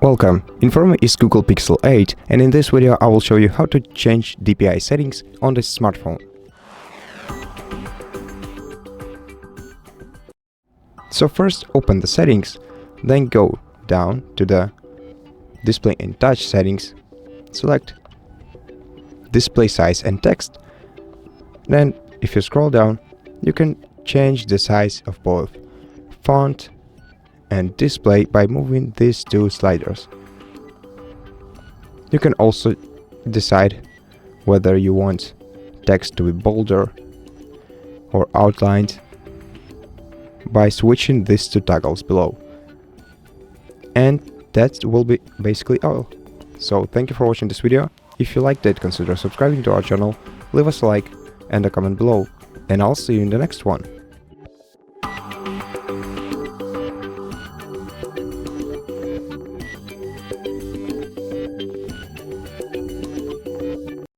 Welcome, in front of me is Google Pixel 8, and in this video I will show you how to change DPI settings on this smartphone. So first open the settings, then go down to the display and touch settings, select display size and text, then if you scroll down you can change the size of both font and display by moving these two sliders. You can also decide whether you want text to be bolder or outlined by switching these two toggles below. And that will be basically all. So thank you for watching this video. If you liked it, consider subscribing to our channel, leave us a like and a comment below, and I'll see you in the next one.